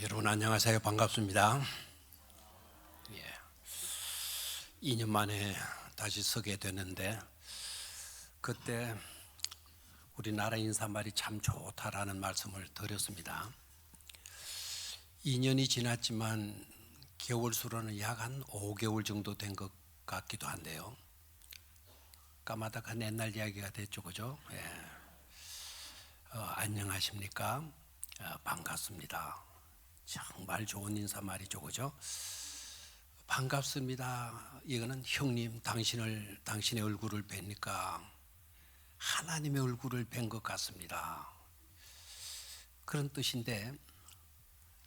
여러분 안녕하세요. 반갑습니다. 예, 2년 만에 다시 서게 되는데 그때 우리나라 인사말이 참 좋다라는 말씀을 드렸습니다. 2년이 지났지만 개월 수로는 약 한 5개월 정도 된 것 같기도 한데요. 까마득한 옛날 이야기가 됐죠, 그죠? 안녕하십니까? 반갑습니다. 정말 좋은 인사말이죠, 그죠? 반갑습니다. 이거는 형님, 당신의 얼굴을 뵈니까 하나님의 얼굴을 뵌 것 같습니다. 그런 뜻인데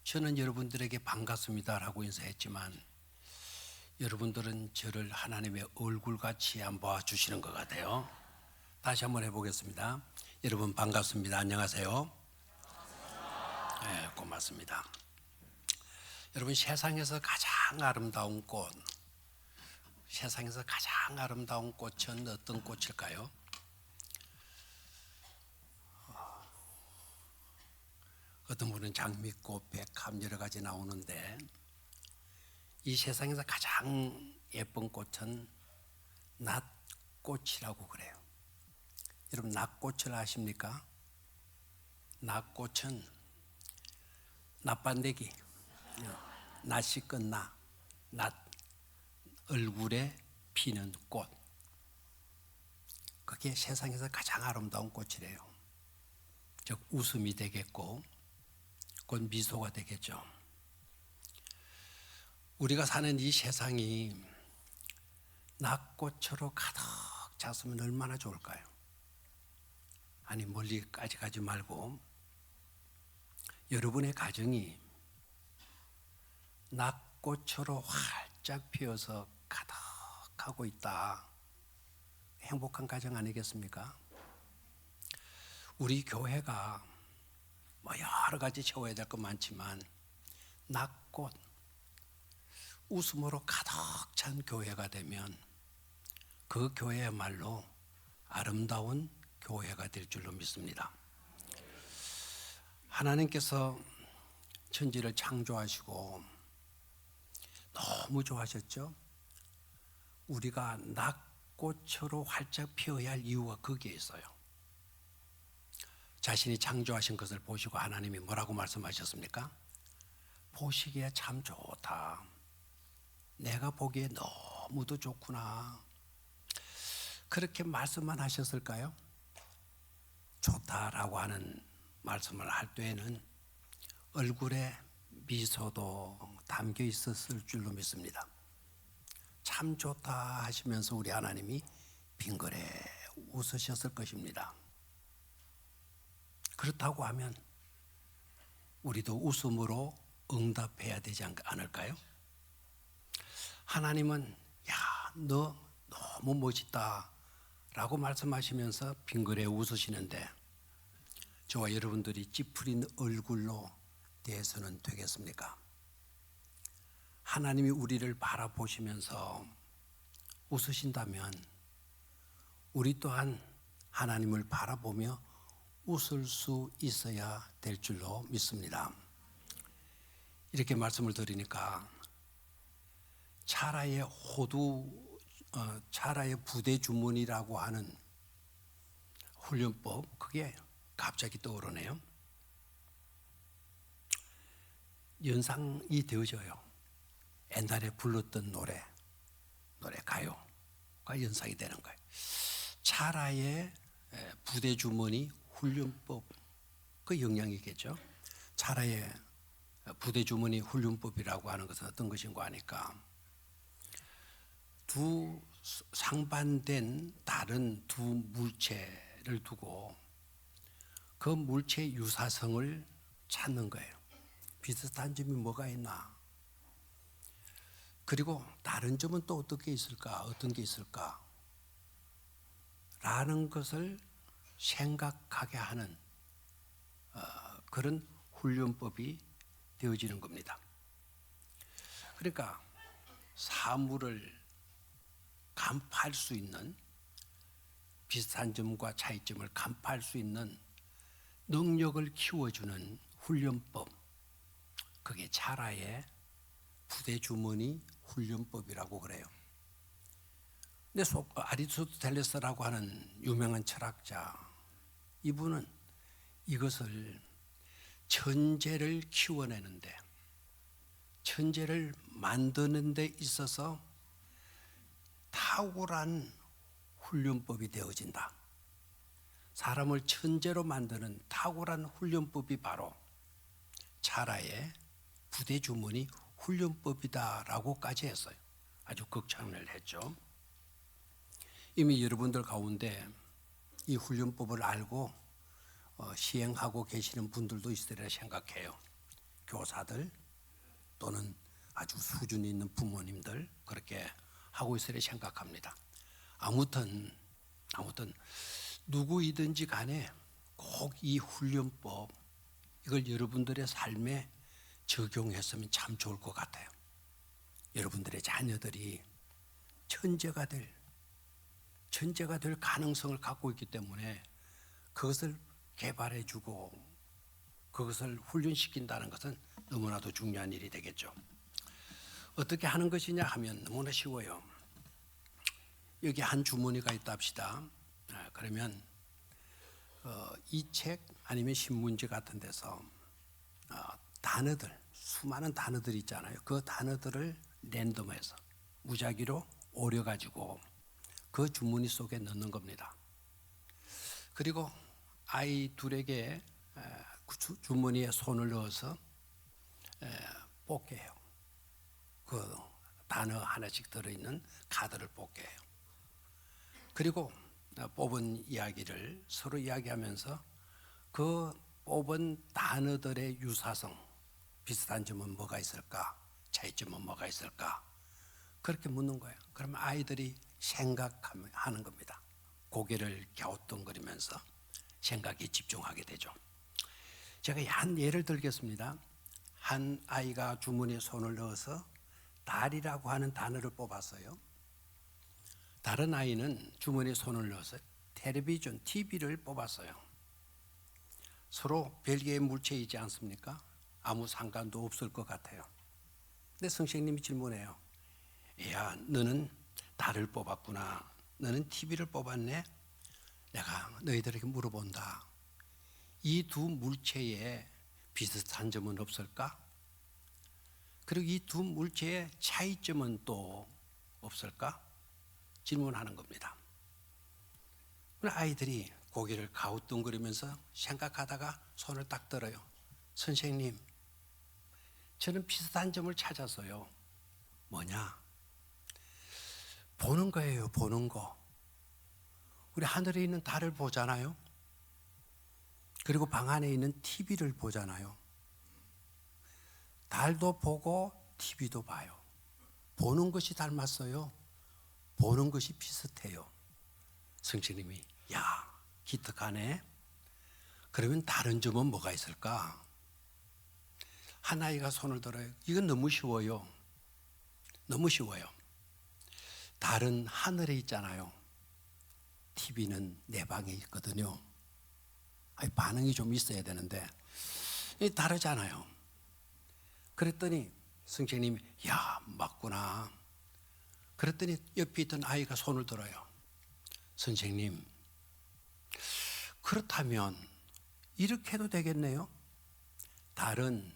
저는 여러분들에게 반갑습니다라고 인사했지만 여러분들은 저를 하나님의 얼굴같이 안 봐주시는 것 같아요. 다시 한번 해보겠습니다. 여러분 반갑습니다. 안녕하세요. 네, 고맙습니다. 여러분 세상에서 가장 아름다운 꽃, 세상에서 가장 아름다운 꽃은 어떤 꽃일까요? 어떤 분은 장미꽃, 백합 여러 가지 나오는데 이 세상에서 가장 예쁜 꽃은 낫꽃이라고 그래요. 여러분 낫꽃을 아십니까? 낫꽃은 낫반대기, 낫이 끝나, 낫, 얼굴에 피는 꽃. 그게 세상에서 가장 아름다운 꽃이래요. 즉 웃음이 되겠고 곧 미소가 되겠죠. 우리가 사는 이 세상이 낫꽃으로 가득 찼으면 얼마나 좋을까요? 아니 멀리까지 가지 말고 여러분의 가정이 낫꽃으로 활짝 피어서 가득하고 있다. 행복한 가정 아니겠습니까? 우리 교회가 여러 가지 채워야 될 것 많지만 낫꽃, 웃음으로 가득 찬 교회가 되면 그 교회야말로 아름다운 교회가 될 줄로 믿습니다. 하나님께서 천지를 창조하시고 너무 좋아하셨죠? 우리가 낫꽃으로 활짝 피어야 할 이유가 거기에 있어요. 자신이 창조하신 것을 보시고 하나님이 뭐라고 말씀하셨습니까? 보시기에 참 좋다. 내가 보기에 너무도 좋구나. 그렇게 말씀만 하셨을까요? 좋다라고 하는 말씀을 할 때에는 얼굴에 미소도 담겨 있었을 줄로 믿습니다. 참 좋다 하시면서 우리 하나님이 빙그레 웃으셨을 것입니다. 그렇다고 하면 우리도 웃음으로 응답해야 되지 않을까요? 하나님은 야, 너 너무 멋있다 라고 말씀하시면서 빙그레 웃으시는데 저와 여러분들이 찌푸린 얼굴로 대해서는 되겠습니까? 하나님이 우리를 바라보시면서 웃으신다면 우리 또한 하나님을 바라보며 웃을 수 있어야 될 줄로 믿습니다. 이렇게 말씀을 드리니까 차라의 부대 주문이라고 하는 훈련법, 그게 갑자기 떠오르네요. 연상이 되어져요. 옛날에 불렀던 노래 가요가 연상이 되는 거예요. 차라의 부대 주머니 훈련법, 그 영향이겠죠. 차라의 부대 주머니 훈련법이라고 하는 것은 어떤 것인가 하니까 두 상반된 다른 두 물체를 두고 그 물체의 유사성을 찾는 거예요. 비슷한 점이 뭐가 있나? 그리고 다른 점은 또 어떤 게 있을까? 라는 것을 생각하게 하는 그런 훈련법이 되어지는 겁니다. 그러니까 사물을 간파할 수 있는, 비슷한 점과 차이점을 간파할 수 있는 능력을 키워주는 훈련법, 그게 자라의 부대 주머니 훈련법이라고 그래요. 근데 아리스토텔레스라고 하는 유명한 철학자, 이분은 이것을 천재를 키워내는데, 천재를 만드는 데 있어서 탁월한 훈련법이 되어진다. 사람을 천재로 만드는 탁월한 훈련법이 바로 자라의 부대 주머니 훈련법이다라고까지 했어요. 아주 극찬을 했죠. 이미 여러분들 가운데 이 훈련법을 알고 시행하고 계시는 분들도 있으리라 생각해요. 교사들 또는 아주 수준 있는 부모님들 그렇게 하고 있으리라 생각합니다. 아무튼 누구이든지 간에 꼭 이 훈련법, 이걸 여러분들의 삶에 적용했으면 참 좋을 것 같아요. 여러분들의 자녀들이 천재가 될 가능성을 갖고 있기 때문에 그것을 개발해주고 그것을 훈련시킨다는 것은 너무나도 중요한 일이 되겠죠. 어떻게 하는 것이냐 하면 너무나 쉬워요. 여기 한 주머니가 있다 합시다. 그러면 이 책 아니면 신문지 같은 데서 단어들, 수많은 단어들이 있잖아요. 그 단어들을 랜덤해서 무작위로 오려가지고 그 주머니 속에 넣는 겁니다. 그리고 아이 둘에게 주머니에 손을 넣어서 뽑게 해요. 그 단어 하나씩 들어있는 카드를 뽑게 해요. 그리고 뽑은 이야기를 서로 이야기하면서 그 뽑은 단어들의 유사성, 비슷한 점은 뭐가 있을까? 차이점은 뭐가 있을까? 그렇게 묻는 거예요. 그러면 아이들이 생각하는 겁니다. 고개를 갸우뚱거리면서 생각에 집중하게 되죠. 제가 한 예를 들겠습니다. 한 아이가 주머니에 손을 넣어서 달이라고 하는 단어를 뽑았어요. 다른 아이는 주머니에 손을 넣어서 텔레비전, TV를 뽑았어요. 서로 별개의 물체이지 않습니까? 아무 상관도 없을 것 같아요. 근데 선생님이 질문해요. 야, 너는 달을 뽑았구나. 너는 TV를 뽑았네. 내가 너희들에게 물어본다. 이 두 물체에 비슷한 점은 없을까? 그리고 이 두 물체의 차이점은 또 없을까? 질문하는 겁니다. 아이들이 고개를 가우뚱거리면서 생각하다가 손을 딱 들어요. 선생님, 저는 비슷한 점을 찾았어요. 뭐냐? 보는 거예요, 보는 거. 우리 하늘에 있는 달을 보잖아요. 그리고 방 안에 있는 TV를 보잖아요. 달도 보고 TV도 봐요. 보는 것이 닮았어요. 보는 것이 비슷해요. 성령님이 야, 기특하네. 그러면 다른 점은 뭐가 있을까? 한 아이가 손을 들어요. 이건 너무 쉬워요. 너무 쉬워요. 달은 하늘에 있잖아요. TV는 내 방에 있거든요. 반응이 좀 있어야 되는데 다르잖아요. 그랬더니 선생님이 야, 맞구나. 그랬더니 옆에 있던 아이가 손을 들어요. 선생님, 그렇다면 이렇게 해도 되겠네요. 달은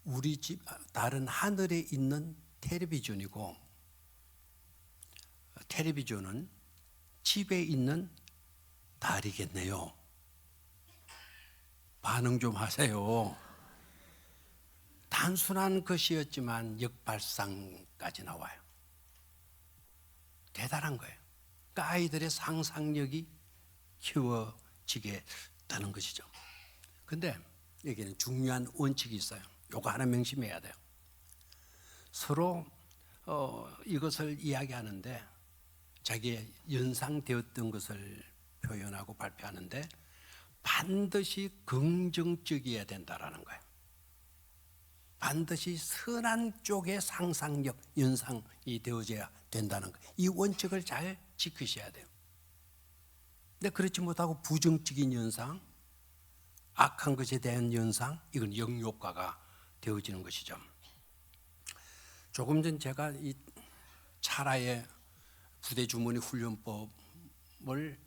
우리 집, 달은 하늘에 있는 텔레비전이고 텔레비전은 집에 있는 달이겠네요. 반응 좀 하세요. 단순한 것이었지만 역발상까지 나와요. 대단한 거예요. 그러니까 아이들의 상상력이 키워지게 되는 것이죠. 근데 여기는 중요한 원칙이 있어요. 요거 하나 명심해야 돼요. 서로 이것을 이야기하는데 자기의 연상되었던 것을 표현하고 발표하는데 반드시 긍정적이어야 된다라는 거예요. 반드시 선한 쪽의 상상력, 연상이 되어져야 된다는 거예요. 이 원칙을 잘 지키셔야 돼요. 근데 그렇지 못하고 부정적인 연상, 악한 것에 대한 연상, 이건 역효과가 되어지는 것이죠. 조금 전 제가 이 차라의 부대 주머니 훈련법을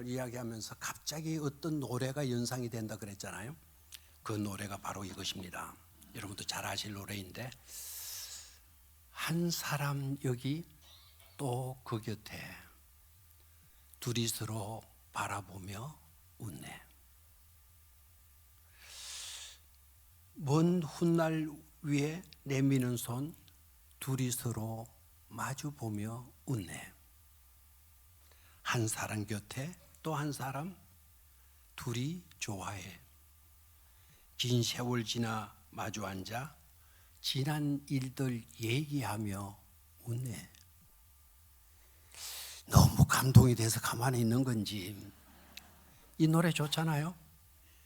이야기하면서 갑자기 어떤 노래가 연상이 된다 그랬잖아요. 그 노래가 바로 이것입니다. 여러분도 잘 아실 노래인데, 한 사람 여기 또 그 곁에 둘이 서로 바라보며 웃네. 먼 훗날 위에 내미는 손 둘이 서로 마주 보며 웃네. 한 사람 곁에 또 한 사람 둘이 좋아해. 긴 세월 지나 마주 앉아 지난 일들 얘기하며 웃네. 너무 감동이 돼서 가만히 있는 건지, 이 노래 좋잖아요.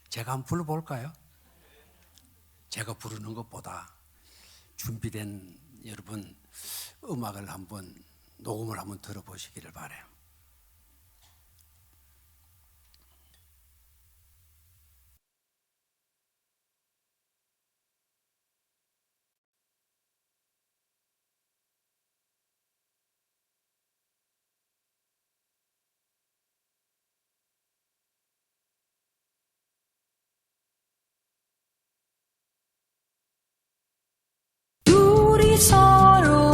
제가 한번 불러볼까요? 제가 부르는 것보다 준비된 여러분 음악을 한번 녹음을 한번 들어보시기를 바라요. 둘이 서로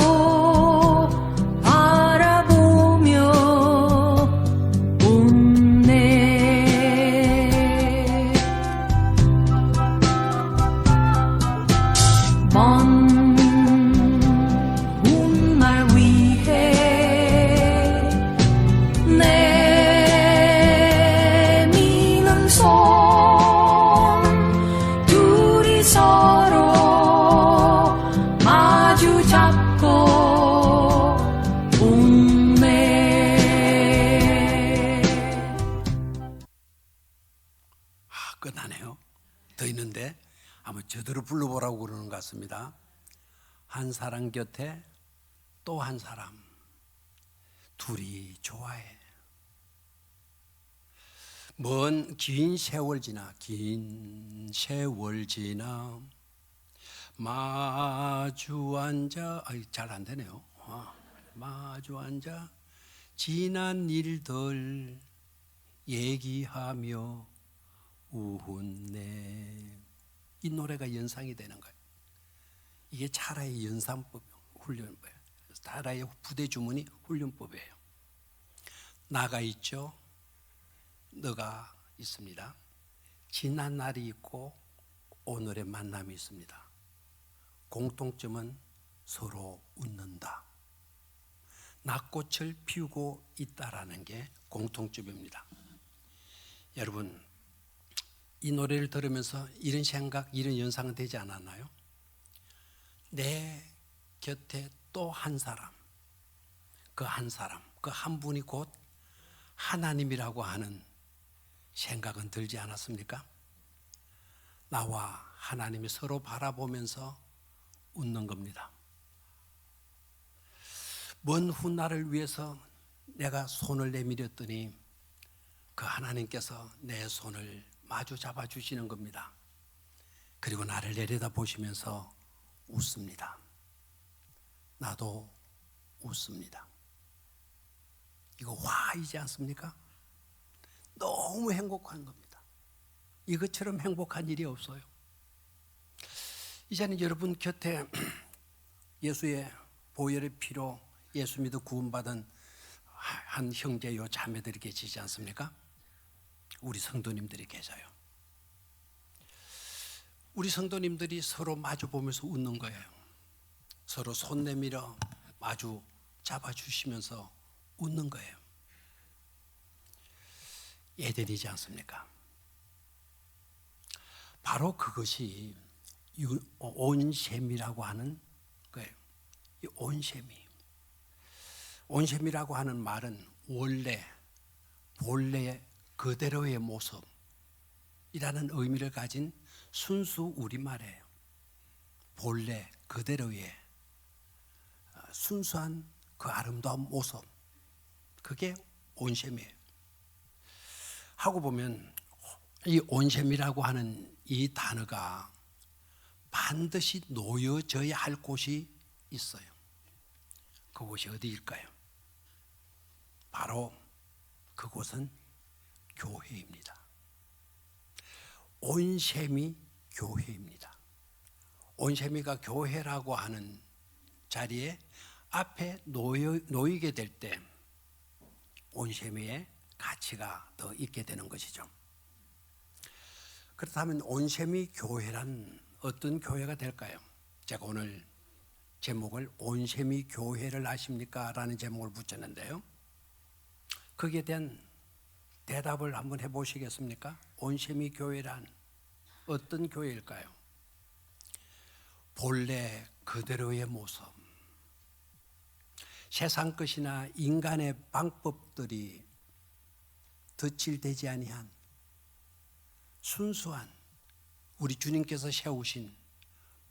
바라보며 웃네. 먼 훗날 위해 내미는 손 둘이 서로 마주 잡고 웃네. 끝나네요. 더 있는데 한번 제대로 불러보라고 그러는 것 같습니다. 한 사람 곁에 또 한 사람 둘이 좋아해. 먼 긴 세월 지나 마주 앉아, 잘 안 되네요. 마주 앉아 지난 일들 얘기하며 웃네. 이 노래가 연상이 되는 거예요. 이게 차라의 연상법 훈련법이에요. 차라의 부대 주머니 훈련법이에요. 나가 있죠. 너가 있습니다. 지난 날이 있고 오늘의 만남이 있습니다. 공통점은 서로 웃는다. 낙꽃을 피우고 있다라는 게 공통점입니다. 여러분, 이 노래를 들으면서 이런 생각, 이런 연상은 되지 않았나요? 내 곁에 또 한 사람, 그 한 사람, 그 한 분이 곧 하나님이라고 하는 생각은 들지 않았습니까? 나와 하나님이 서로 바라보면서 웃는 겁니다. 먼 훗날을 위해서 내가 손을 내밀었더니 그 하나님께서 내 손을 마주 잡아주시는 겁니다. 그리고 나를 내려다 보시면서 웃습니다. 나도 웃습니다. 이거 화이지 않습니까? 너무 행복한 겁니다. 이것처럼 행복한 일이 없어요. 이제는 여러분 곁에 예수의 보혈의 피로 예수 믿어 구원받은 한 형제요 자매들이 계시지 않습니까? 우리 성도님들이 계셔요. 우리 성도님들이 서로 마주 보면서 웃는 거예요. 서로 손 내밀어 마주 잡아주시면서 웃는 거예요. 예전이지 않습니까? 바로 그것이 온셈이라고 하는 거예요. 이 온셈이라고 하는 말은 원래, 본래 그대로의 모습이라는 의미를 가진 순수 우리말이에요. 본래 그대로의 순수한 그 아름다운 모습, 그게 온셈이에요. 하고 보면 이 온셈이라고 하는 이 단어가 반드시 놓여져야 할 곳이 있어요. 그곳이 어디일까요? 바로 그곳은 교회입니다. 온셈이 교회입니다. 온셈이가 교회라고 하는 자리에 앞에 놓이게 될 때 온셈이의 가치가 더 있게 되는 것이죠. 그렇다면 온셈이 교회란 어떤 교회가 될까요? 제가 오늘 제목을 온셈이 교회를 아십니까? 라는 제목을 붙였는데요. 거기에 대한 대답을 한번 해보시겠습니까? 온셈이 교회란 어떤 교회일까요? 본래 그대로의 모습, 세상 것이나 인간의 방법들이 덧칠되지 아니한 순수한 우리 주님께서 세우신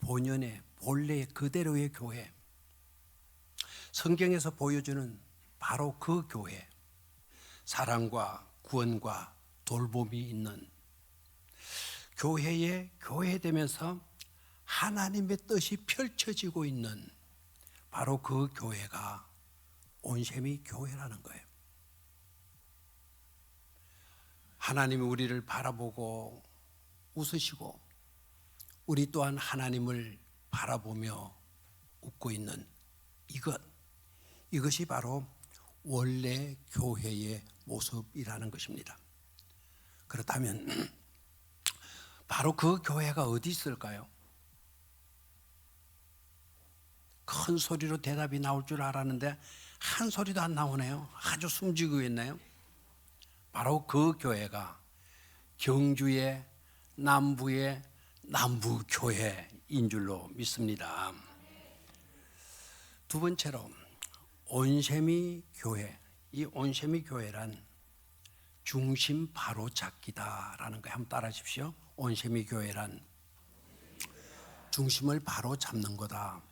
본연의 본래의 그대로의 교회, 성경에서 보여주는 바로 그 교회, 사랑과 구원과 돌봄이 있는 교회에 교회되면서 하나님의 뜻이 펼쳐지고 있는 바로 그 교회가 온셈이 교회라는 거예요. 하나님이 우리를 바라보고 웃으시고 우리 또한 하나님을 바라보며 웃고 있는 이것이 바로 원래 교회의 모습이라는 것입니다. 그렇다면 바로 그 교회가 어디 있을까요? 큰 소리로 대답이 나올 줄 알았는데 한 소리도 안 나오네요. 아주 숨지고 있네요. 바로 그 교회가 경주의 남부의 남부교회인 줄로 믿습니다. 두 번째로 온셈이 교회, 이 온셈이 교회란 중심 바로 잡기다라는 거 한번 따라 하십시오. 온셈이 교회란 중심을 바로 잡는 거다.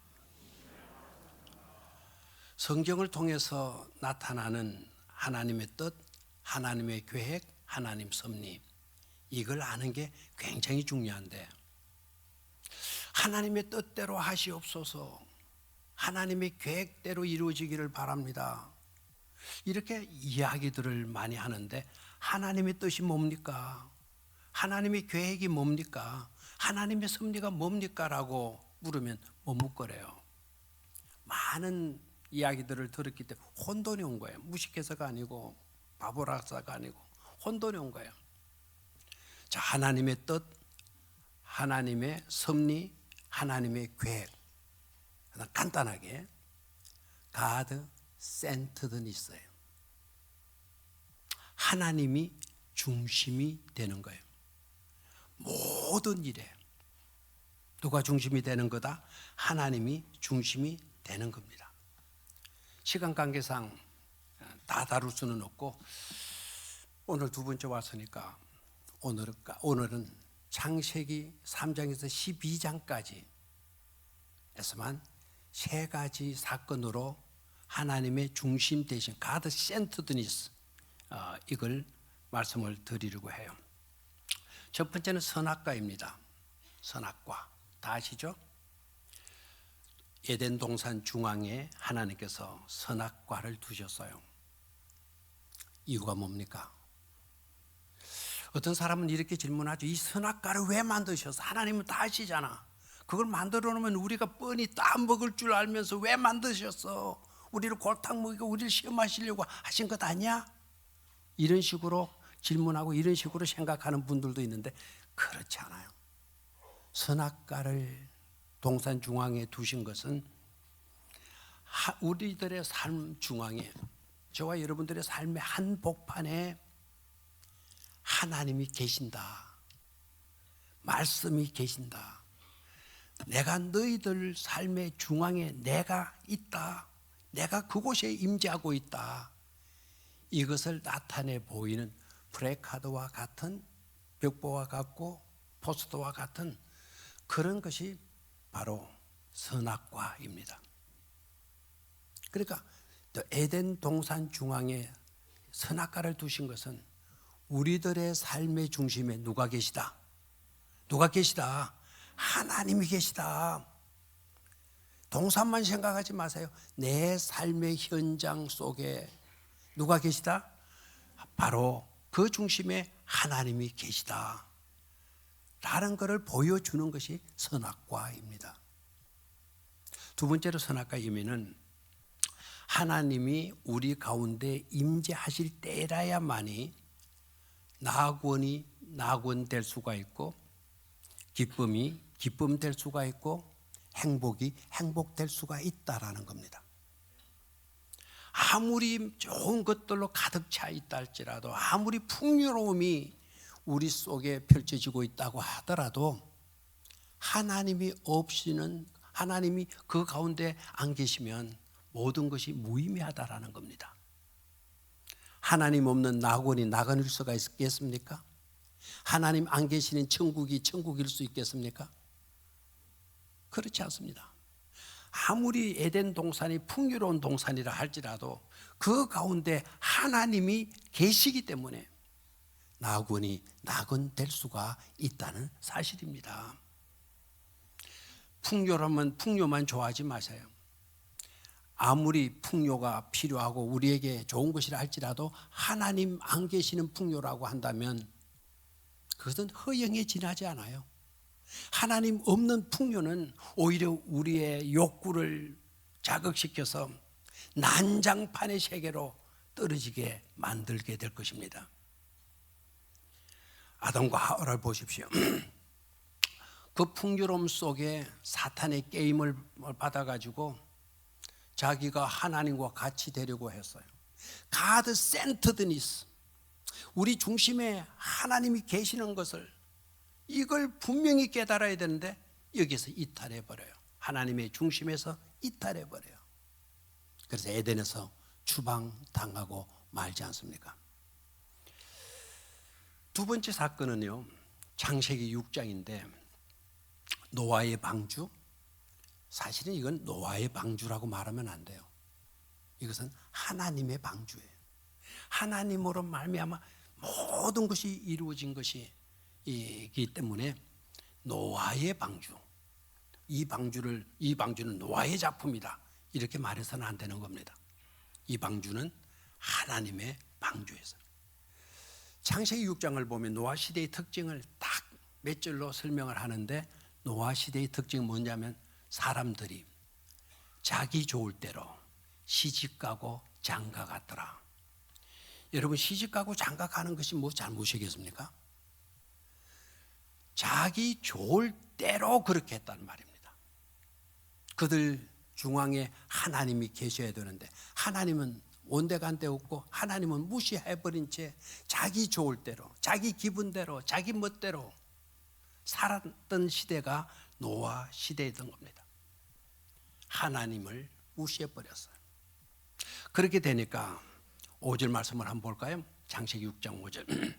성경을 통해서 나타나는 하나님의 뜻, 하나님의 계획, 하나님 섭리, 이걸 아는 게 굉장히 중요한데, 하나님의 뜻대로 하시옵소서, 하나님의 계획대로 이루어지기를 바랍니다, 이렇게 이야기들을 많이 하는데 하나님의 뜻이 뭡니까? 하나님의 계획이 뭡니까? 하나님의 섭리가 뭡니까? 라고 물으면 머뭇거려요. 많은 이야기들을 들었기 때문에 혼돈이 온 거예요. 무식해서가 아니고 바보라서가 아니고 혼돈이 온 거예요. 자, 하나님의 뜻, 하나님의 섭리, 하나님의 계획. 간단하게 God centered는 있어요. 하나님이 중심이 되는 거예요. 모든 일에 누가 중심이 되는 거다? 하나님이 중심이 되는 겁니다. 시간 관계상 다 다룰 수는 없고 오늘 두 번째 왔으니까 오늘은 창세기 3장에서 12장까지 에서만 세 가지 사건으로 하나님의 중심 대신 God centeredness, 이걸 말씀을 드리려고 해요. 첫 번째는 선악과입니다. 선악과 다 아시죠? 에덴 동산 중앙에 하나님께서 선악과를 두셨어요. 이유가 뭡니까? 어떤 사람은 이렇게 질문하죠. 이 선악과를 왜 만드셨어? 하나님은 다 아시잖아. 그걸 만들어 놓으면 우리가 뻔히 다 먹을 줄 알면서 왜 만드셨어? 우리를 골탕 먹이고 우리를 시험하시려고 하신 것 아니야? 이런 식으로 질문하고 이런 식으로 생각하는 분들도 있는데 그렇지 않아요. 선악과를 동산 중앙에 두신 것은 우리들의 삶 중앙에, 저와 여러분들의 삶의 한복판에 하나님이 계신다, 말씀이 계신다, 내가 너희들 삶의 중앙에 내가 있다, 내가 그곳에 임재하고 있다, 이것을 나타내 보이는 프레카드와 같은, 벽보와 같고 포스터와 같은 그런 것이 바로 선악과입니다. 그러니까 에덴 동산 중앙에 선악과를 두신 것은 우리들의 삶의 중심에 누가 계시다? 누가 계시다? 하나님이 계시다. 동산만 생각하지 마세요. 내 삶의 현장 속에 누가 계시다? 바로 그 중심에 하나님이 계시다 라는 것을 보여주는 것이 선악과입니다. 두 번째로 선악과의 의미는 하나님이 우리 가운데 임재하실 때라야만이 낙원이 낙원 될 수가 있고, 기쁨이 기쁨 될 수가 있고, 행복이 행복될 수가 있다라는 겁니다. 아무리 좋은 것들로 가득 차 있다 할지라도, 아무리 풍요로움이 우리 속에 펼쳐지고 있다고 하더라도 하나님이 없이는, 하나님이 그 가운데 안 계시면 모든 것이 무의미하다라는 겁니다. 하나님 없는 낙원이 낙원일 수가 있겠습니까? 하나님 안 계시는 천국이 천국일 수 있겠습니까? 그렇지 않습니다. 아무리 에덴 동산이 풍요로운 동산이라 할지라도 그 가운데 하나님이 계시기 때문에 낙원이 낙원 될 수가 있다는 사실입니다. 풍요로면 풍요만 좋아하지 마세요. 아무리 풍요가 필요하고 우리에게 좋은 것이라 할지라도 하나님 안 계시는 풍요라고 한다면 그것은 허영에 지나지 않아요. 하나님 없는 풍요는 오히려 우리의 욕구를 자극시켜서 난장판의 세계로 떨어지게 만들게 될 것입니다. 아담과 하와를 보십시오. 그 풍요로움 속에 사탄의 게임을 받아가지고 자기가 하나님과 같이 되려고 했어요. God centeredness, 우리 중심에 하나님이 계시는 것을, 이걸 분명히 깨달아야 되는데 여기서 이탈해 버려요. 하나님의 중심에서 이탈해 버려요. 그래서 에덴에서 추방당하고 말지 않습니까? 두 번째 사건은요, 창세기 6장인데 노아의 방주. 사실은 이건 노아의 방주라고 말하면 안 돼요. 이것은 하나님의 방주예요. 하나님으로 말미암아 모든 것이 이루어진 것이기 때문에 노아의 방주, 이 방주는 노아의 작품이다 이렇게 말해서는 안 되는 겁니다. 이 방주는 하나님의 방주에서. 창세기 6장을 보면 노아 시대의 특징을 딱 몇 줄로 설명을 하는데, 노아 시대의 특징은 뭐냐면 사람들이 자기 좋을 대로 시집가고 장가갔더라. 여러분, 시집가고 장가가는 것이 뭐 잘못이겠습니까? 자기 좋을 대로 그렇게 했다는 말입니다. 그들 중앙에 하나님이 계셔야 되는데 하나님은 온데간데 없고 하나님은 무시해버린 채 자기 좋을 대로, 자기 기분대로, 자기 멋대로 살았던 시대가 노아 시대였던 겁니다. 하나님을 무시해버렸어요. 그렇게 되니까 5절 말씀을 한번 볼까요? 창세기 6장 5절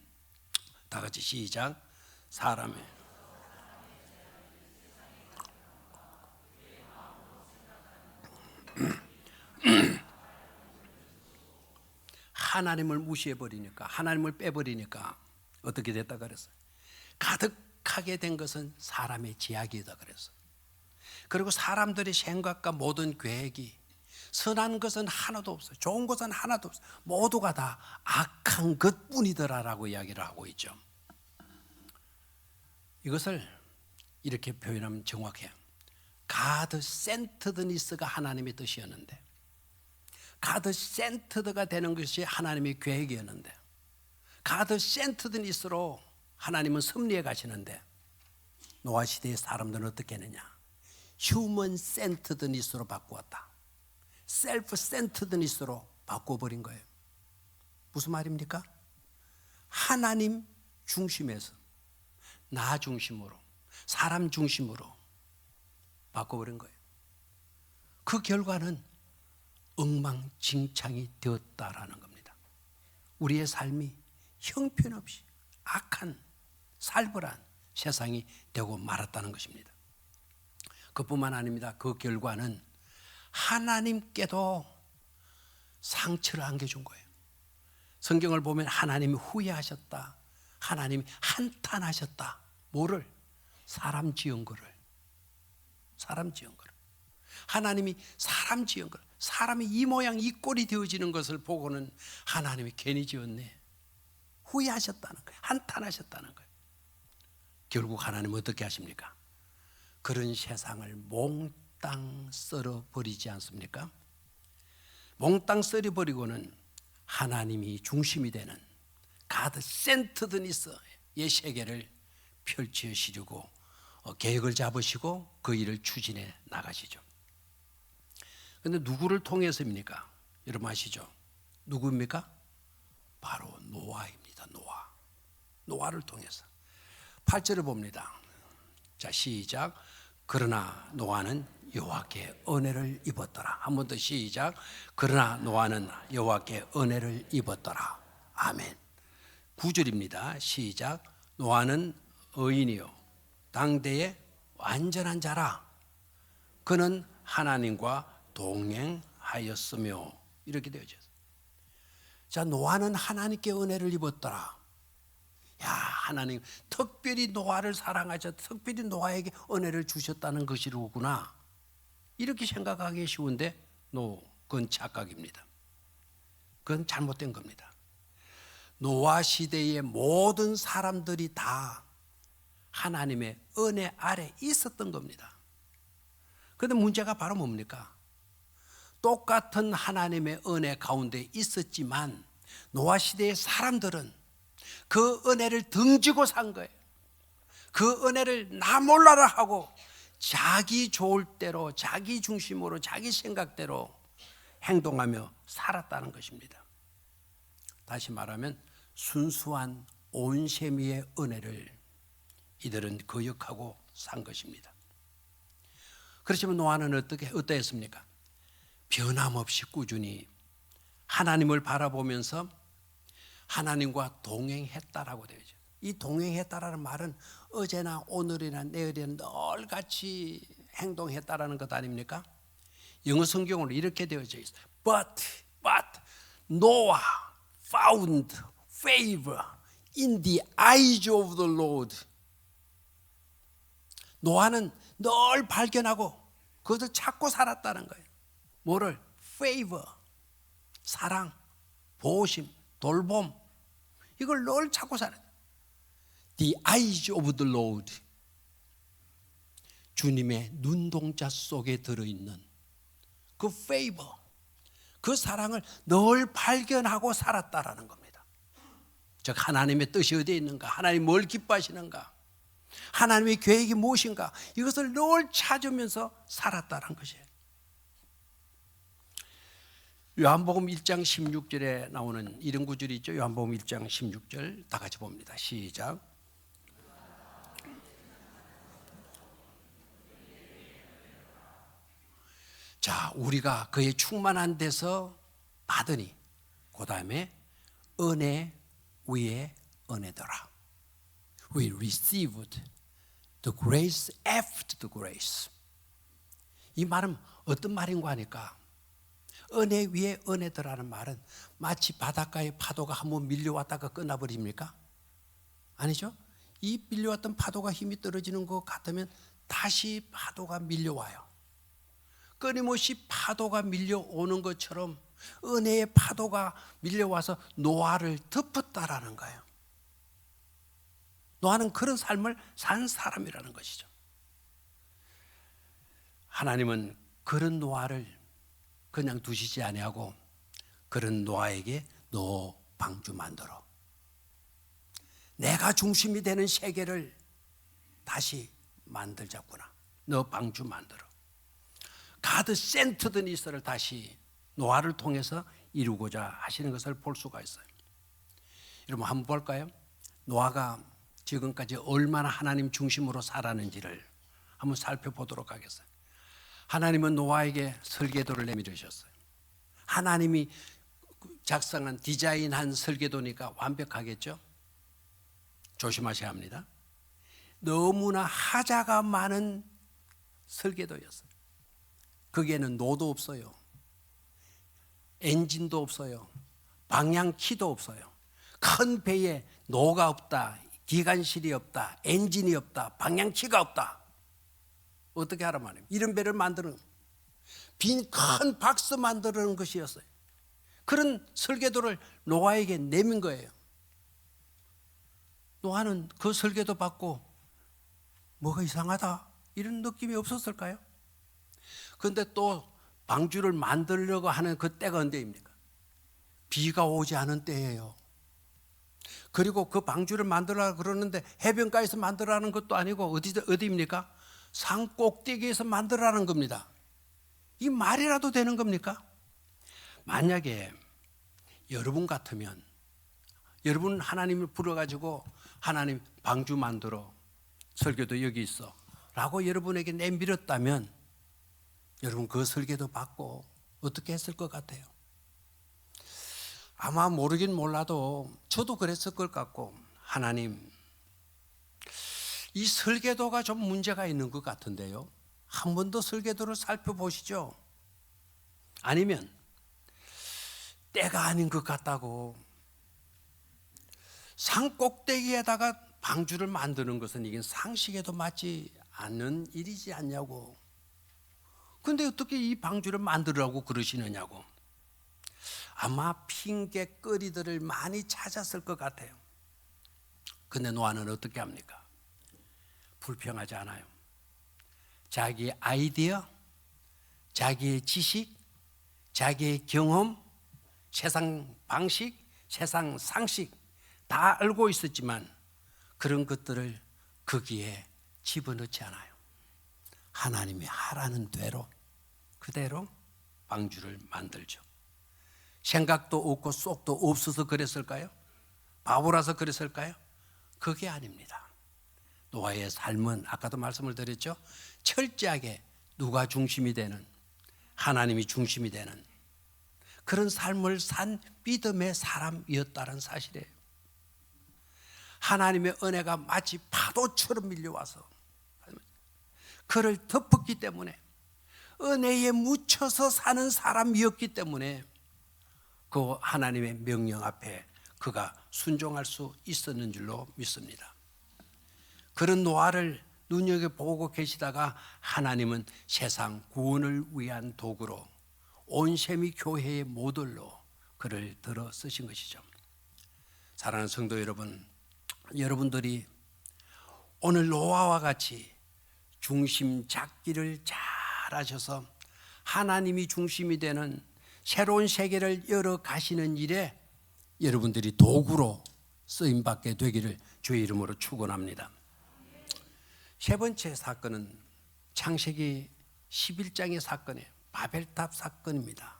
다 같이 시작. 사람의 하나님을 무시해버리니까, 하나님을 빼버리니까 어떻게 됐다 그랬어요? 가득하게 된 것은 사람의 제약이다 그랬어요. 그리고 사람들의 생각과 모든 계획이 선한 것은 하나도 없어요. 좋은 것은 하나도 없어요. 모두가 다 악한 것뿐이더라라고 이야기를 하고 있죠. 이것을 이렇게 표현하면 정확해요. God centeredness가 하나님의 뜻이었는데, God centered가 되는 것이 하나님의 계획이었는데, God centeredness로 하나님은 섭리해 가시는데, 노아 시대의 사람들은 어떻게 했느냐? Human centeredness로 바꾸었다. Self centeredness로 바꿔버린 거예요. 무슨 말입니까? 하나님 중심에서 나 중심으로, 사람 중심으로 바꿔버린 거예요. 그 결과는 엉망진창이 되었다라는 겁니다. 우리의 삶이 형편없이 악한 살벌한 세상이 되고 말았다는 것입니다. 그뿐만 아닙니다. 그 결과는 하나님께도 상처를 안겨준 거예요. 성경을 보면 하나님이 후회하셨다, 하나님이 한탄하셨다. 뭐를? 사람 지은 거를. 하나님이 사람 지은 거를. 사람이 이 모양 이 꼴이 되어지는 것을 보고는 하나님이 괜히 지었네, 후회하셨다는 거예요. 한탄하셨다는 거예요. 결국 하나님은 어떻게 하십니까? 그런 세상을 몽땅 썰어버리지 않습니까? 몽땅 썰어버리고는 하나님이 중심이 되는 가드 센터드니스의 세계를 펼치시려고 계획을 잡으시고 그 일을 추진해 나가시죠. 그런데 누구를 통해서입니까? 여러분 아시죠? 누구입니까? 바로 노아입니다. 노아를 통해서. 8절을 봅니다. 자, 시작. 그러나 노아는 여호와께 은혜를 입었더라. 한 번 더 시작. 그러나 노아는 여호와께 은혜를 입었더라. 아멘. 9절입니다. 시작. 노아는 의인이요 당대의 완전한 자라. 그는 하나님과 동행하였으며. 이렇게 되어져 있어요. 자, 노아는 하나님께 은혜를 입었더라. 야, 하나님 특별히 노아를 사랑하셔, 특별히 노아에게 은혜를 주셨다는 것이로구나. 이렇게 생각하기 쉬운데 그건 착각입니다. 그건 잘못된 겁니다. 노아 시대의 모든 사람들이 다 하나님의 은혜 아래 있었던 겁니다. 그런데 문제가 바로 뭡니까? 똑같은 하나님의 은혜 가운데 있었지만 노아 시대의 사람들은 그 은혜를 등지고 산 거예요. 그 은혜를 나 몰라라 하고 자기 좋을 대로, 자기 중심으로, 자기 생각대로 행동하며 살았다는 것입니다. 다시 말하면 순수한 온세미의 은혜를 이들은 거역하고 산 것입니다. 그렇지만 노아는 어떠했습니까? 변함없이 꾸준히 하나님을 바라보면서 하나님과 동행했다라고 되어 있죠. 이 동행했다라는 말은 어제나 오늘이나 내일이나 늘 같이 행동했다라는 것 아닙니까? 영어 성경으로 이렇게 되어져 있어요. But Noah found favor in the eyes of the Lord. 노아는 늘 발견하고 그것을 찾고 살았다는 거예요. 뭐를? favor, 사랑, 보호심, 돌봄, 이걸 늘 찾고 살아요. The eyes of the Lord, 주님의 눈동자 속에 들어있는 그 favor, 그 사랑을 늘 발견하고 살았다라는 겁니다. 즉 하나님의 뜻이 어디에 있는가, 하나님 뭘 기뻐하시는가, 하나님의 계획이 무엇인가, 이것을 늘 찾으면서 살았다는 것이에요. 요한복음 1장 16절에 나오는 이런 구절이 있죠. 요한복음 1장 16절 다 같이 봅니다. 시작. 자, 우리가 그의 충만한 데서 받으니 그 다음에 은혜 위에 은혜더라. We received the grace after the grace. 이 말은 어떤 말인가 하니까 은혜 위에 은혜더라는 말은 마치 바닷가의 파도가 한번 밀려왔다가 끝나버립니까? 아니죠. 이 밀려왔던 파도가 힘이 떨어지는 것 같으면 다시 파도가 밀려와요. 끊임없이 파도가 밀려오는 것처럼 은혜의 파도가 밀려와서 노아를 덮었다라는 거예요. 노아는 그런 삶을 산 사람이라는 것이죠. 하나님은 그런 노아를 그냥 두시지 아니하고 그런 노아에게 너 방주 만들어, 내가 중심이 되는 세계를 다시 만들자꾸나, 너 방주 만들어. 가드 센터드니스를 다시 노아를 통해서 이루고자 하시는 것을 볼 수가 있어요. 여러분 한번 볼까요? 노아가 지금까지 얼마나 하나님 중심으로 살았는지를 한번 살펴보도록 하겠어요. 하나님은 노아에게 설계도를 내밀으셨어요. 하나님이 작성한 디자인한 설계도니까 완벽하겠죠? 조심하셔야 합니다. 너무나 하자가 많은 설계도였어요. 거기에는 노도 없어요. 엔진도 없어요. 방향키도 없어요. 큰 배에 노가 없다. 기관실이 없다, 엔진이 없다, 방향키가 없다. 어떻게 하란 말이에요? 이런 배를 만드는, 빈 큰 박스 만드는 것이었어요. 그런 설계도를 노아에게 내민 거예요. 노아는 그 설계도 받고 뭐가 이상하다 이런 느낌이 없었을까요? 그런데 또 방주를 만들려고 하는 그 때가 언제입니까? 비가 오지 않은 때예요. 그리고 그 방주를 만들려고 그러는데 해변가에서 만들라는 것도 아니고 어디입니까? 산 꼭대기에서 만들라는 겁니다. 이 말이라도 되는 겁니까? 만약에 여러분 같으면, 여러분 하나님을 불러가지고 하나님 방주 만들어, 설교도 여기 있어 라고 여러분에게 내밀었다면 여러분 그 설교도 받고 어떻게 했을 것 같아요? 아마 모르긴 몰라도 저도 그랬을 것 같고, 하나님 이 설계도가 좀 문제가 있는 것 같은데요, 한 번 더 설계도를 살펴보시죠. 아니면 때가 아닌 것 같다고 산 꼭대기에다가 방주를 만드는 것은 이게 상식에도 맞지 않는 일이지 않냐고. 근데 어떻게 이 방주를 만들라고 그러시느냐고. 아마 핑계거리들을 많이 찾았을 것 같아요. 근데 노아는 어떻게 합니까? 불평하지 않아요. 자기의 아이디어, 자기의 지식, 자기의 경험, 세상 방식, 세상 상식 다 알고 있었지만 그런 것들을 거기에 집어넣지 않아요. 하나님이 하라는 대로 그대로 방주를 만들죠. 생각도 없고 쏙도 없어서 그랬을까요? 바보라서 그랬을까요? 그게 아닙니다. 노아의 삶은 아까도 말씀을 드렸죠. 철저하게 누가 중심이 되는, 하나님이 중심이 되는 그런 삶을 산 믿음의 사람이었다는 사실이에요. 하나님의 은혜가 마치 파도처럼 밀려와서 그를 덮었기 때문에, 은혜에 묻혀서 사는 사람이었기 때문에 그 하나님의 명령 앞에 그가 순종할 수 있었는 줄로 믿습니다. 그런 노아를 눈여겨보고 계시다가 하나님은 세상 구원을 위한 도구로 온셈이 교회의 모델로 그를 들어 쓰신 것이죠. 사랑하는 성도 여러분, 여러분들이 오늘 노아와 같이 중심 잡기를 잘 하셔서 하나님이 중심이 되는 새로운 세계를 열어 가시는 일에 여러분들이 도구로 쓰임받게 되기를 주의 이름으로 축원합니다. 세 번째 사건은 창세기 11장의 사건이에요. 바벨탑 사건입니다.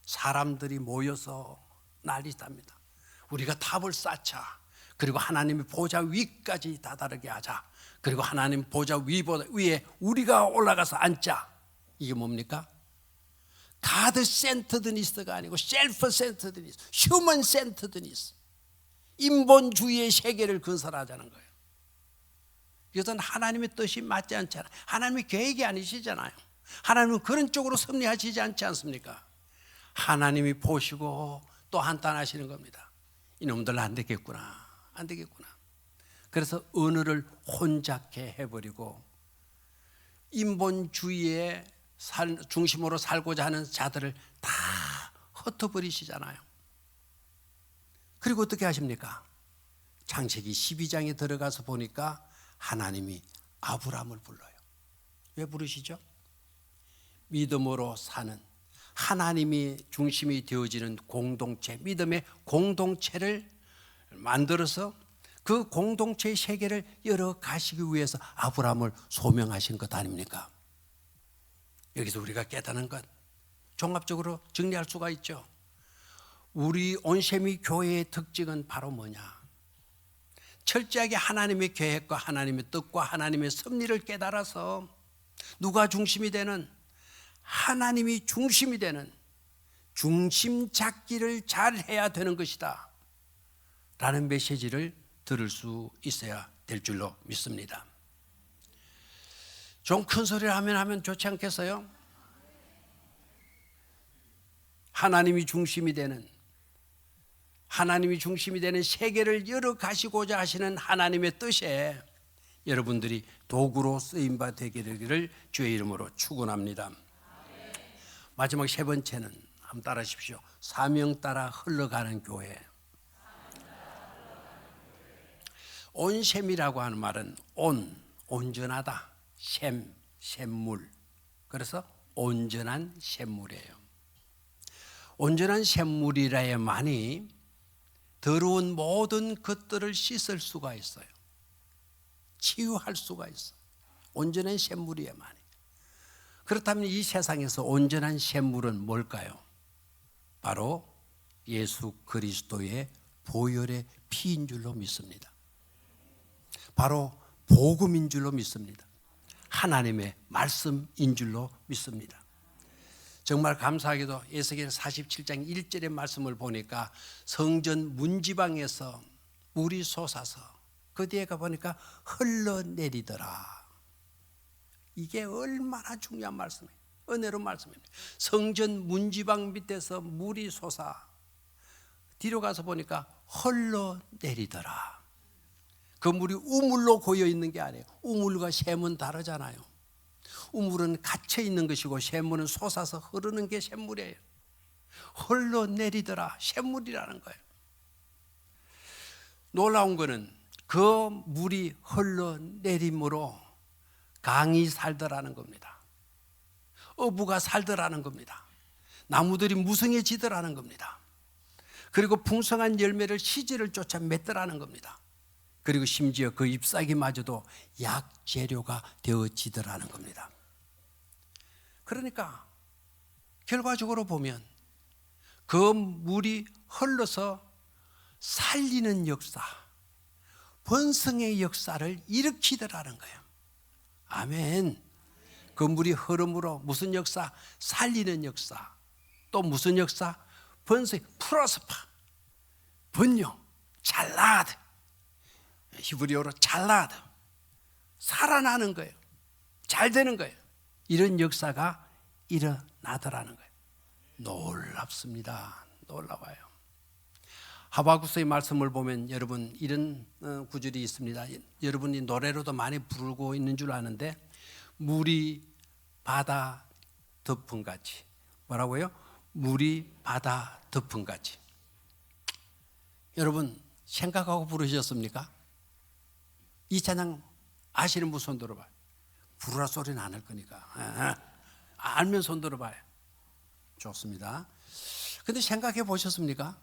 사람들이 모여서 난리답니다. 우리가 탑을 쌓자. 그리고 하나님의 보좌 위까지 다다르게 하자. 그리고 하나님 보좌 위에 우리가 올라가서 앉자. 이게 뭡니까? 가드 센터드니스가 아니고 셀프 센터드니스, 휴먼 센터드니스, 인본주의의 세계를 건설하자는 거예요. 이것은 하나님의 뜻이 맞지 않잖아요. 하나님의 계획이 아니시잖아요. 하나님은 그런 쪽으로 섭리하시지 않지 않습니까? 하나님이 보시고 또 한탄하시는 겁니다. 이놈들 안 되겠구나, 안 되겠구나. 그래서 언어를 혼잡케 해버리고 인본주의의 중심으로 살고자 하는 자들을 다 흩어버리시잖아요. 그리고 어떻게 하십니까? 창세기 12장에 들어가서 보니까 하나님이 아브라함을 불러요. 왜 부르시죠? 믿음으로 사는, 하나님이 중심이 되어지는 공동체, 믿음의 공동체를 만들어서 그 공동체의 세계를 열어가시기 위해서 아브라함을 소명하신 것 아닙니까? 여기서 우리가 깨닫는 것, 종합적으로 정리할 수가 있죠. 우리 온셈이 교회의 특징은 바로 뭐냐? 철저하게 하나님의 계획과 하나님의 뜻과 하나님의 섭리를 깨달아서 누가 중심이 되는, 하나님이 중심이 되는 중심 잡기를 잘 해야 되는 것이다 라는 메시지를 들을 수 있어야 될 줄로 믿습니다. 좀 큰 소리를 하면 좋지 않겠어요? 하나님이 중심이 되는, 하나님이 중심이 되는 세계를 열어가시고자 하시는 하나님의 뜻에 여러분들이 도구로 쓰임바 되기를 주의 이름으로 축원합니다. 마지막 세 번째는 한번 따라하십시오. 사명 따라 흘러가는 교회. 온셈이라고 하는 말은 온전하다, 샘물. 그래서 온전한 샘물이에요. 온전한 샘물이라야만이 더러운 모든 것들을 씻을 수가 있어요. 치유할 수가 있어요. 온전한 샘물이야만이. 그렇다면 이 세상에서 온전한 샘물은 뭘까요? 바로 예수 그리스도의 보혈의 피인 줄로 믿습니다. 바로 복음인 줄로 믿습니다. 하나님의 말씀인 줄로 믿습니다. 정말 감사하게도 에스겔 47장 1절의 말씀을 보니까 성전 문지방에서 물이 솟아서 그 뒤에 가보니까 흘러내리더라. 이게 얼마나 중요한 말씀이에요. 은혜로운 말씀입니다. 성전 문지방 밑에서 물이 솟아 뒤로 가서 보니까 흘러내리더라. 그 물이 우물로 고여 있는 게 아니에요. 우물과 샘은 다르잖아요. 우물은 갇혀 있는 것이고 샘물은 솟아서 흐르는 게 샘물이에요. 흘러내리더라. 샘물이라는 거예요. 놀라운 거는 그 물이 흘러내림으로 강이 살더라는 겁니다. 어부가 살더라는 겁니다. 나무들이 무성해지더라는 겁니다. 그리고 풍성한 열매를 시지를 쫓아 맺더라는 겁니다. 그리고 심지어 그 잎사귀마저도 약재료가 되어지더라는 겁니다. 그러니까 결과적으로 보면 그 물이 흘러서 살리는 역사, 번성의 역사를 일으키더라는 거예요. 아멘. 그 물이 흐름으로 무슨 역사? 살리는 역사. 또 무슨 역사? 번성, 프로스파, 번영, 잘라드. 히브리어로 잘라드. 살아나는 거예요. 잘 되는 거예요. 이런 역사가 일어나더라는 거예요. 놀랍습니다. 놀라워요. 하바구스의 말씀을 보면 여러분 이런 구절이 있습니다. 여러분이 노래로도 많이 부르고 있는 줄 아는데 물이 바다 덮음같이. 뭐라고요? 물이 바다 덮음같이. 여러분 생각하고 부르셨습니까? 이 찬양 아시는 분 손 들어봐요. 부르라 소리는 안 할 거니까. 알면 손 들어봐요. 좋습니다. 근데 생각해 보셨습니까?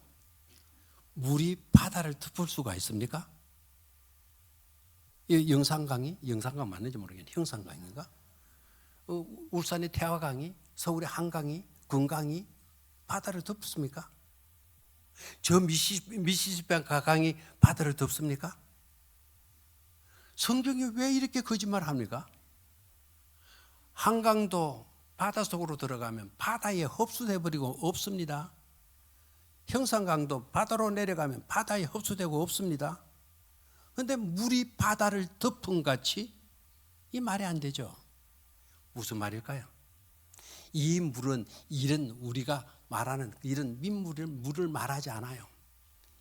물이 바다를 덮을 수가 있습니까? 이 영산강이, 영산강 맞는지 모르겠네. 형산강인가? 울산의 태화강이, 서울의 한강이, 금강이 바다를 덮습니까? 저 미시시피 강이 바다를 덮습니까? 성경이 왜 이렇게 거짓말을 합니까? 한강도 바다 속으로 들어가면 바다에 흡수돼 버리고 없습니다. 형산강도 바다로 내려가면 바다에 흡수되고 없습니다. 그런데 물이 바다를 덮은 같이 이 말이 안 되죠. 무슨 말일까요? 이 물은 이런 우리가 말하는 이런 물을 말하지 않아요.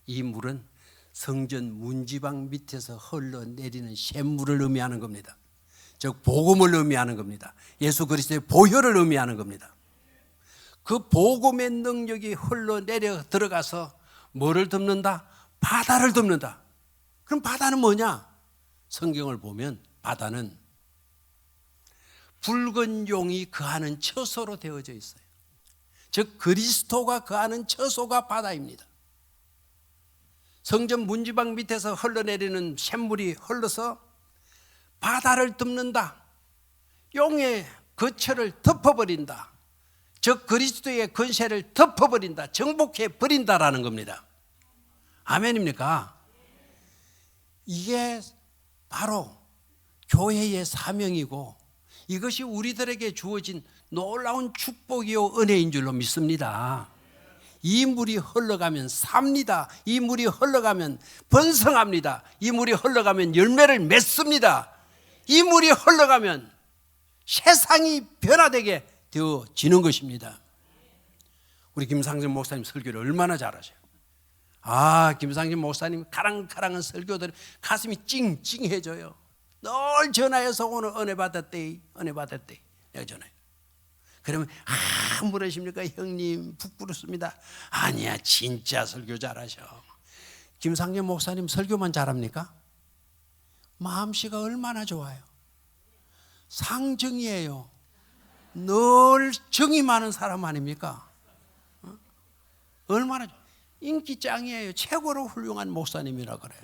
이 물은 성전 문지방 밑에서 흘러내리는 샘물을 의미하는 겁니다. 즉 복음을 의미하는 겁니다. 예수 그리스도의 보혈을 의미하는 겁니다. 그 복음의 능력이 흘러내려 들어가서 뭐를 덮는다? 바다를 덮는다. 그럼 바다는 뭐냐? 성경을 보면 바다는 붉은 용이 거하는 처소로 되어져 있어요. 즉 그리스도가 거하는 처소가 바다입니다. 성전 문지방 밑에서 흘러내리는 샘물이 흘러서 바다를 덮는다. 용의 거처를 덮어버린다. 즉 그리스도의 권세를 덮어버린다. 정복해버린다라는 겁니다. 아멘입니까? 이게 바로 교회의 사명이고 이것이 우리들에게 주어진 놀라운 축복이요 은혜인 줄로 믿습니다. 이 물이 흘러가면 삽니다. 이 물이 흘러가면 번성합니다. 이 물이 흘러가면 열매를 맺습니다. 이 물이 흘러가면 세상이 변화되게 되어지는 것입니다. 우리 김상정 목사님 설교를 얼마나 잘하셔요. 김상진 목사님 가랑가랑한 설교들 가슴이 찡찡해져요. 늘 전화해서 오늘 은혜 받았대, 은혜 받았대. 내가 전화해. 그러면 물으십니까? 형님 부끄럽습니다. 아니야, 진짜 설교 잘하셔. 김상진 목사님 설교만 잘합니까? 마음씨가 얼마나 좋아요. 상정이에요. 늘 정이 많은 사람 아닙니까? 얼마나 인기 짱이에요. 최고로 훌륭한 목사님이라 그래요.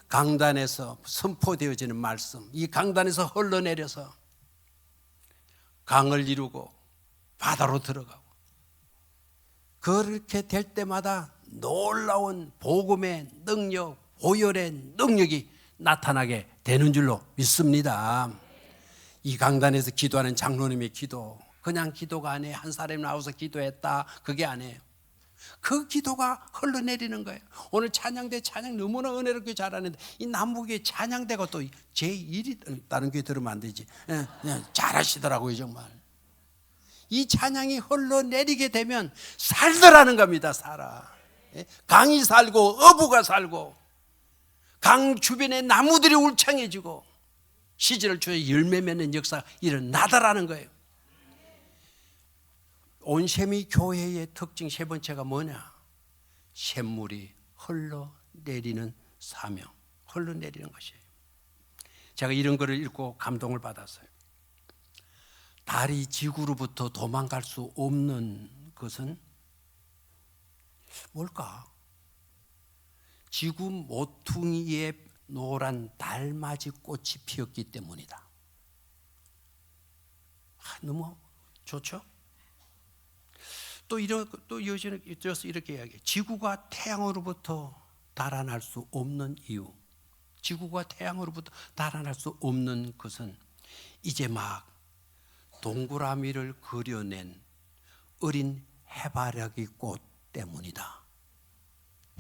강단에서 선포되어지는 말씀, 이 강단에서 흘러내려서 강을 이루고 바다로 들어가고, 그렇게 될 때마다 놀라운 복음의 능력, 보혈의 능력이 나타나게 되는 줄로 믿습니다. 이 강단에서 기도하는 장로님의 기도, 그냥 기도가 아니에요. 한 사람이 나와서 기도했다, 그게 아니에요. 그 기도가 흘러내리는 거예요. 오늘 찬양대 찬양 너무나 은혜롭게 잘하는데, 이 남북의 찬양대가 또 제1위, 다른 교회 들으면 안 되지. 잘하시더라고요 정말. 이 찬양이 흘러내리게 되면 살더라는 겁니다. 살아. 강이 살고 어부가 살고 강 주변에 나무들이 울창해지고 시절을 주에 열매 맺는 역사가 일어나더라는 거예요. 온세미 교회의 특징 세 번째가 뭐냐? 샘물이 흘러내리는 사명, 흘러내리는 것이에요. 제가 이런 글을 읽고 감동을 받았어요. 달이 지구로부터 도망갈 수 없는 것은 뭘까? 지구 모퉁이에 노란 달맞이 꽃이 피었기 때문이다. 너무 좋죠? 또 이어서 이렇게 이야기해요. 지구가 태양으로부터 달아날 수 없는 이유, 지구가 태양으로부터 달아날 수 없는 것은 이제 막 동그라미를 그려낸 어린 해바라기 꽃 때문이다.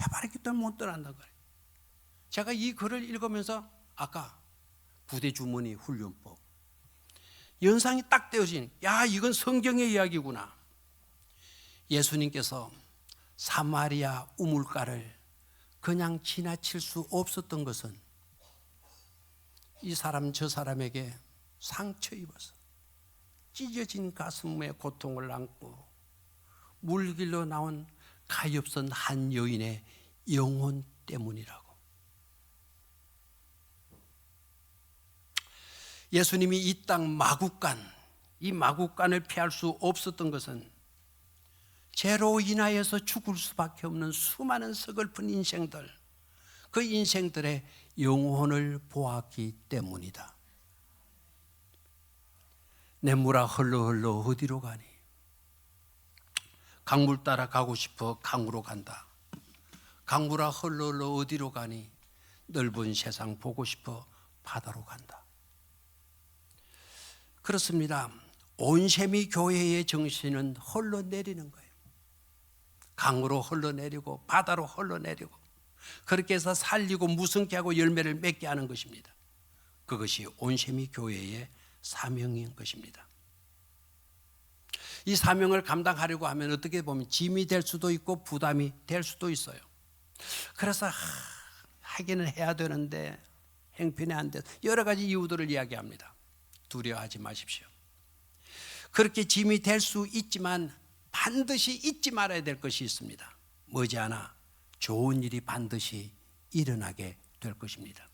해바라기 때문에 못 떠난다는 거예요. 제가 이 글을 읽으면서 아까 부대 주머니 훈련법 연상이 딱 떼어진, 야, 이건 성경의 이야기구나. 예수님께서 사마리아 우물가를 그냥 지나칠 수 없었던 것은 이 사람 저 사람에게 상처 입어서 찢어진 가슴에 고통을 안고 물길로 나온 가엾은 한 여인의 영혼 때문이라고. 예수님이 이 땅 마국간, 이 마국간을 피할 수 없었던 것은 죄로 인하여서 죽을 수밖에 없는 수많은 서글픈 인생들, 그 인생들의 영혼을 보았기 때문이다. 내 물아 흘러 어디로 가니? 강물 따라 가고 싶어 강으로 간다. 강물아 흘러 어디로 가니? 넓은 세상 보고 싶어 바다로 간다. 그렇습니다. 온세미 교회의 정신은 흘러내리는 거예요. 강으로 흘러내리고 바다로 흘러내리고, 그렇게 해서 살리고 무성케 하고 열매를 맺게 하는 것입니다. 그것이 온세미 교회의 사명인 것입니다. 이 사명을 감당하려고 하면 어떻게 보면 짐이 될 수도 있고 부담이 될 수도 있어요. 그래서 하기는 해야 되는데 행편이 안 돼서 여러 가지 이유들을 이야기합니다. 두려워하지 마십시오. 그렇게 짐이 될 수 있지만 반드시 잊지 말아야 될 것이 있습니다. 머지않아 좋은 일이 반드시 일어나게 될 것입니다.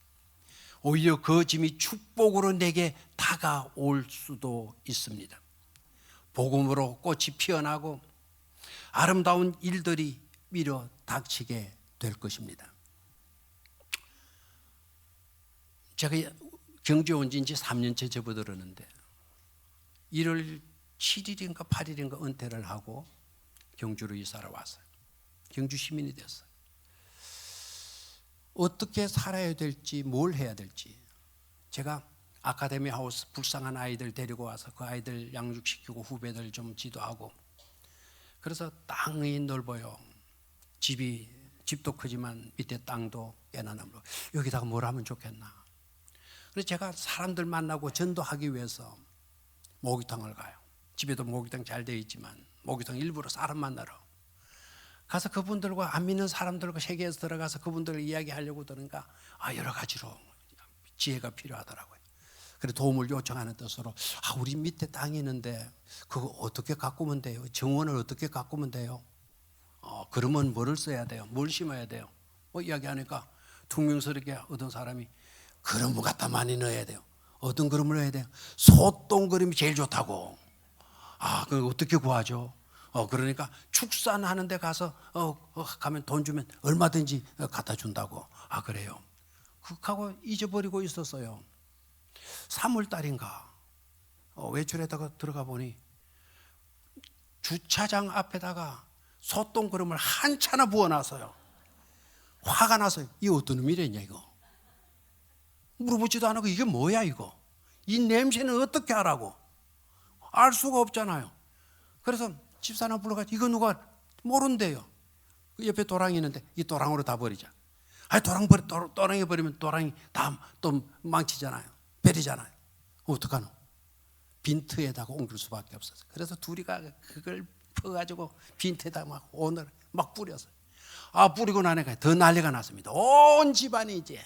오히려 그 짐이 축복으로 내게 다가올 수도 있습니다. 복음으로 꽃이 피어나고 아름다운 일들이 밀어 닥치게 될 것입니다. 제가 경주에 온 지 이제 3년째 접어들었는데 1월 7일인가 8일인가 은퇴를 하고 경주로 이사를 왔어요. 경주 시민이 됐어요. 어떻게 살아야 될지, 뭘 해야 될지. 제가 아카데미 하우스 불쌍한 아이들 데리고 와서 그 아이들 양육시키고 후배들 좀 지도하고, 그래서 땅이 넓어요. 집도 크지만 밑에 땅도 꽤나 넓어. 여기다가 뭘 하면 좋겠나. 그래서 제가 사람들 만나고 전도하기 위해서 목욕탕을 가요. 집에도 목욕탕 잘 되어 있지만 목욕탕 일부러 사람 만나러 가서 그분들과 안 믿는 사람들과 세계에서 들어가서 그분들을 이야기하려고 드는가, 여러 가지로 지혜가 필요하더라고요. 그래 도움을 요청하는 뜻으로 우리 밑에 땅이 있는데 그거 어떻게 가꾸면 돼요? 정원을 어떻게 가꾸면 돼요? 그러면 뭐를 써야 돼요? 뭘 심어야 돼요? 이야기하니까 퉁명스럽게 어떤 사람이 그릇물 갖다 많이 넣어야 돼요. 어떤 그릇물 넣어야 돼요? 소똥 그릇이 제일 좋다고. 그걸 어떻게 구하죠? 그러니까 축산하는 데 가서 가면 돈 주면 얼마든지 갖다 준다고. 그래요. 그하고 잊어버리고 있었어요. 3월 달인가 외출에다가 들어가 보니 주차장 앞에다가 소똥 그릇을 한 차나 부어놨어요. 화가 나서 이거 어떤 의미랬냐 이거. 물어보지도 않고 이게 뭐야 이거. 이 냄새는 어떻게 하라고. 알 수가 없잖아요. 그래서 집사람 불러가지고 이거 누가 모른대요. 그 옆에 도랑이 있는데 이 도랑으로 다 버리자. 도랑에 버리면 도랑이 다 또 망치잖아요. 베리잖아요. 어떡하노? 빈트에다가 옮길 수밖에 없었어요. 그래서 둘이가 그걸 퍼가지고 빈트에다 막 오늘 막 뿌렸어요. 뿌리고 나니까 더 난리가 났습니다. 온 집안이 이제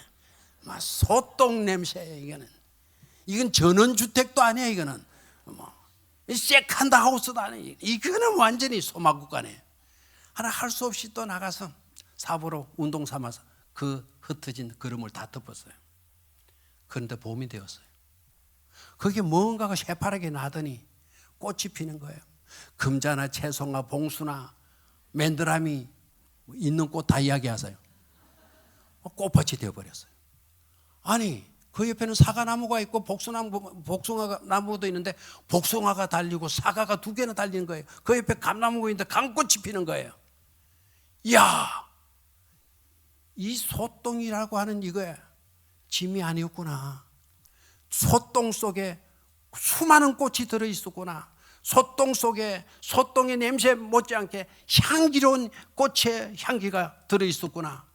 막 소똥 냄새예요. 이건 전원주택도 아니야. 이거는 세컨드 하우스도 아니에요. 이거는 완전히 소마국가네. 하나 할 수 없이 또 나가서 사보로 운동 삼아서 그 흩어진 그름을 다 덮었어요. 그런데 봄이 되었어요. 거기에 뭔가가 새파랗게 나더니 꽃이 피는 거예요. 금자나 채송아 봉수나 맨드라미 있는 꽃 다 이야기하세요. 꽃밭이 되어버렸어요. 아니 그 옆에는 사과나무가 있고 복숭아나무도 있는데 복숭아가 달리고 사과가 2개나 달리는 거예요. 그 옆에 감나무가 있는데 감꽃이 피는 거예요. 이야, 이 소똥이라고 하는 이거에 짐이 아니었구나. 소똥 속에 수많은 꽃이 들어있었구나. 소똥 속에 소똥의 냄새 못지않게 향기로운 꽃의 향기가 들어있었구나.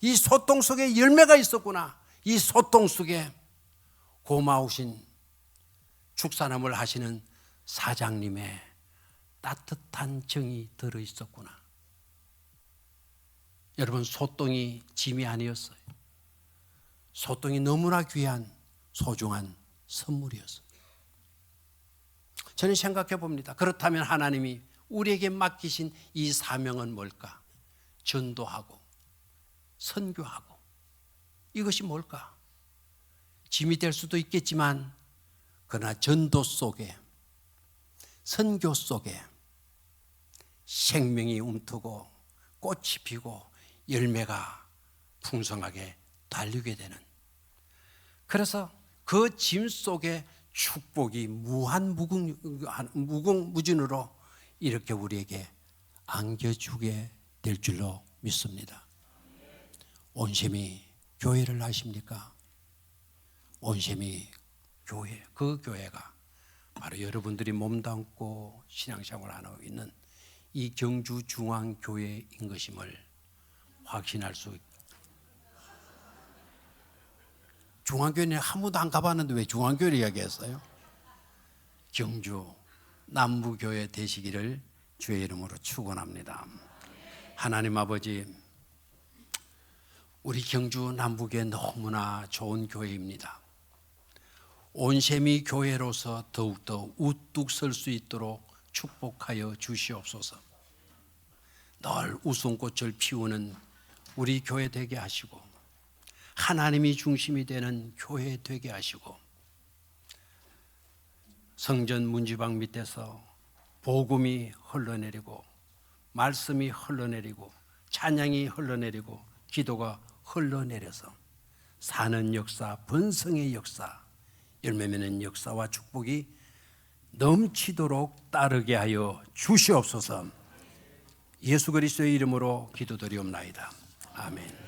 이 소똥 속에 열매가 있었구나. 이 소똥 속에 고마우신 축산업을 하시는 사장님의 따뜻한 정이 들어있었구나. 여러분, 소똥이 짐이 아니었어요. 소똥이 너무나 귀한 소중한 선물이었어요. 저는 생각해 봅니다. 그렇다면 하나님이 우리에게 맡기신 이 사명은 뭘까? 전도하고 선교하고 이것이 뭘까? 짐이 될 수도 있겠지만 그러나 전도 속에 선교 속에 생명이 움트고 꽃이 피고 열매가 풍성하게 달리게 되는, 그래서 그 짐 속에 축복이 무궁무진으로 이렇게 우리에게 안겨주게 될 줄로 믿습니다. 온심이 교회를 아십니까? 온심이 교회, 그 교회가 바로 여러분들이 몸담고 신앙생활을 하고 있는 이 경주 중앙교회인 것임을 확신할 수 있습니다. 중앙교회는 한 번도 안 가봤는데 왜 중앙교회를 이야기했어요? 경주 남부교회 되시기를 주의 이름으로 축원합니다. 하나님 아버지, 우리 경주 남부교회 너무나 좋은 교회입니다. 온세미 교회로서 더욱더 우뚝 설 수 있도록 축복하여 주시옵소서. 늘 웃음꽃을 피우는 우리 교회 되게 하시고 하나님이 중심이 되는 교회 되게 하시고, 성전 문지방 밑에서 복음이 흘러내리고 말씀이 흘러내리고 찬양이 흘러내리고 기도가 흘러내려서 사는 역사, 번성의 역사, 열매 맺는 역사와 축복이 넘치도록 따르게 하여 주시옵소서. 예수 그리스도의 이름으로 기도드리옵나이다. 아멘.